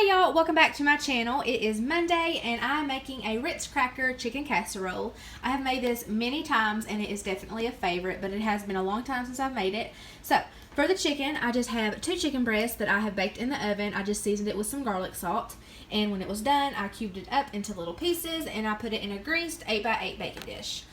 Hey y'all, welcome back to my channel. It is Monday and I'm making a Ritz Cracker chicken casserole. I have made this many times and it is definitely a favorite, but it has been a long time since I've made it. So for the chicken, I just have 2 chicken breasts that I have baked in the oven. I just seasoned it with some garlic salt, and when it was done, I cubed it up into little pieces and I put it in a greased 8x8 baking dish.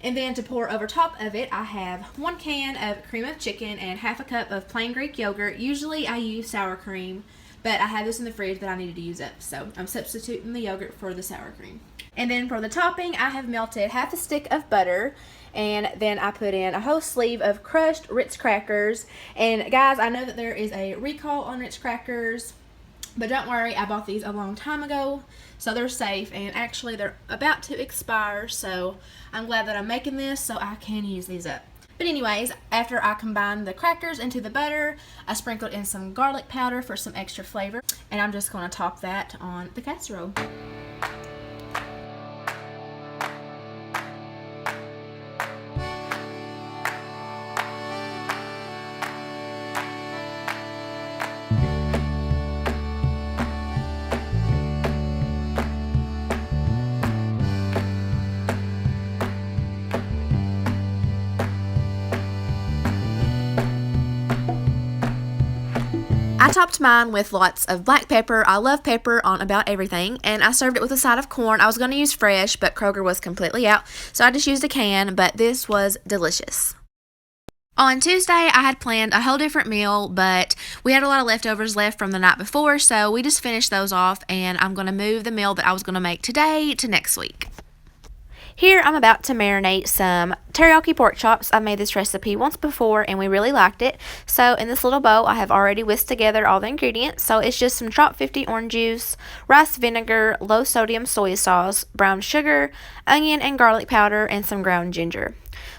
And then to pour over top of it, I have 1 can of cream of chicken and half a cup of plain Greek yogurt. Usually I use sour cream, but I have this in the fridge that I needed to use up, so I'm substituting the yogurt for the sour cream. And then for the topping, I have melted half a stick of butter, and then I put in a whole sleeve of crushed Ritz crackers. And guys, I know that there is a recall on Ritz crackers, but don't worry, I bought these a long time ago, so they're safe, and actually they're about to expire, so I'm glad that I'm making this so I can use these up. But anyways, after I combined the crackers into the butter, I sprinkled in some garlic powder for some extra flavor, and I'm just going to top that on the casserole. I topped mine with lots of black pepper. I love pepper on about everything, and I served it with a side of corn. I was going to use fresh, but Kroger was completely out, so I just used a can, but this was delicious. On Tuesday, I had planned a whole different meal, but we had a lot of leftovers left from the night before, so we just finished those off, and I'm going to move the meal that I was going to make today to next week. Here, I'm about to marinate some teriyaki pork chops. I made this recipe once before and we really liked it. So in this little bowl, I have already whisked together all the ingredients. So it's just some Trop 50 orange juice, rice vinegar, low sodium soy sauce, brown sugar, onion and garlic powder, and some ground ginger.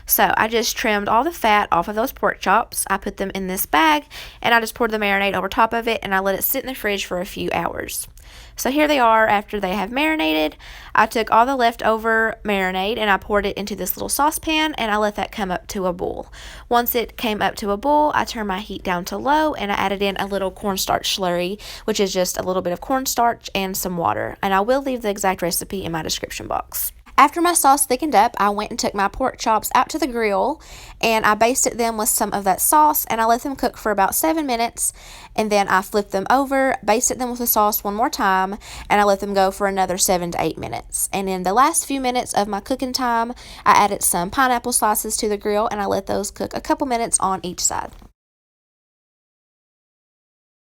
So I just trimmed all the fat off of those pork chops. I put them in this bag and I just poured the marinade over top of it and I let it sit in the fridge for a few hours. So here they are after they have marinated. I took all the leftover marinade and I poured it into this little saucepan and I let that come up to a boil. Once it came up to a boil, I turned my heat down to low and I added in a little cornstarch slurry, which is just a little bit of cornstarch and some water. And I will leave the exact recipe in my description box. After my sauce thickened up, I went and took my pork chops out to the grill and I basted them with some of that sauce and I let them cook for about 7 minutes, and then I flipped them over, basted them with the sauce one more time, and I let them go for another 7 to 8 minutes. And in the last few minutes of my cooking time, I added some pineapple slices to the grill and I let those cook a couple minutes on each side.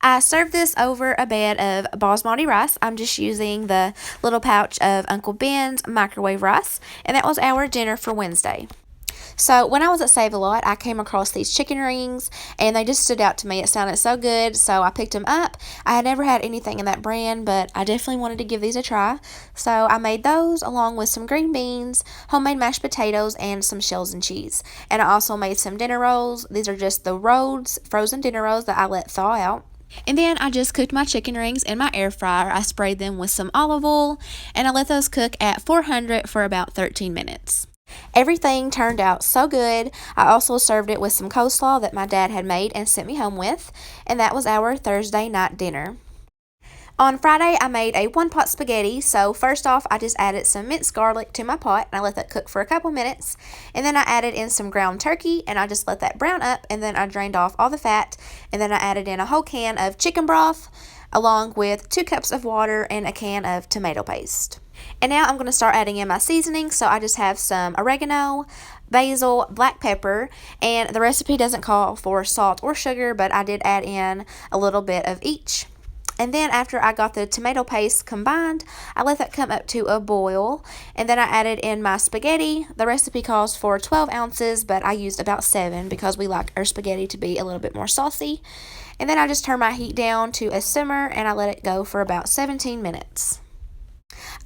I served this over a bed of basmati rice. I'm just using the little pouch of Uncle Ben's microwave rice, and that was our dinner for Wednesday. So when I was at Save-A-Lot, I came across these chicken rings, and they just stood out to me. It sounded so good, so I picked them up. I had never had anything in that brand, but I definitely wanted to give these a try. So I made those along with some green beans, homemade mashed potatoes, and some shells and cheese. And I also made some dinner rolls. These are just the Rhodes frozen dinner rolls that I let thaw out. And then I just cooked my chicken rings in my air fryer. I sprayed them with some olive oil and I let those cook at 400 for about 13 minutes. Everything turned out so good. I also served it with some coleslaw that my dad had made and sent me home with, and that was our Thursday night dinner. On Friday, I made a 1-pot spaghetti. So first off, I just added some minced garlic to my pot and I let that cook for a couple minutes. And then I added in some ground turkey and I just let that brown up, and then I drained off all the fat, and then I added in a whole can of chicken broth along with 2 cups of water and a can of tomato paste. And now I'm going to start adding in my seasoning. So I just have some oregano, basil, black pepper, and the recipe doesn't call for salt or sugar, but I did add in a little bit of each. And then after I got the tomato paste combined, I let that come up to a boil. And then I added in my spaghetti. The recipe calls for 12 ounces, but I used about 7 because we like our spaghetti to be a little bit more saucy. And then I just turned my heat down to a simmer and I let it go for about 17 minutes.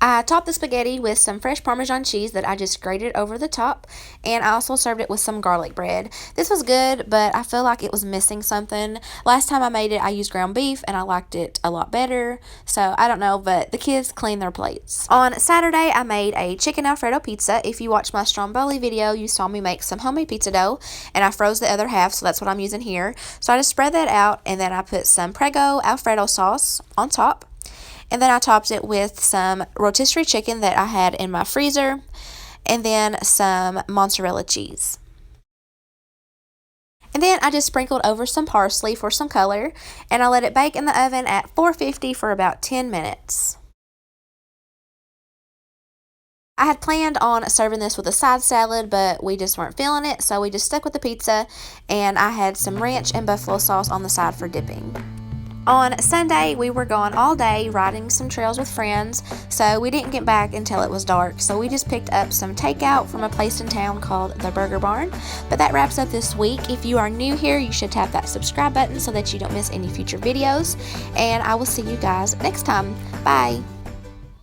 I topped the spaghetti with some fresh Parmesan cheese that I just grated over the top, and I also served it with some garlic bread. This was good, but I feel like it was missing something. Last time I made it, I used ground beef, and I liked it a lot better, so I don't know, but the kids cleaned their plates. On Saturday, I made a chicken Alfredo pizza. If you watched my stromboli video, you saw me make some homemade pizza dough, and I froze the other half, so that's what I'm using here. So I just spread that out, and then I put some Prego Alfredo sauce on top. And then I topped it with some rotisserie chicken that I had in my freezer, and then some mozzarella cheese. And then I just sprinkled over some parsley for some color, and I let it bake in the oven at 450 for about 10 minutes. I had planned on serving this with a side salad, but we just weren't feeling it, so we just stuck with the pizza, and I had some ranch and buffalo sauce on the side for dipping. On Sunday, we were gone all day riding some trails with friends, so we didn't get back until it was dark. So we just picked up some takeout from a place in town called the Burger Barn. But that wraps up this week. If you are new here, you should tap that subscribe button so that you don't miss any future videos. And I will see you guys next time. Bye!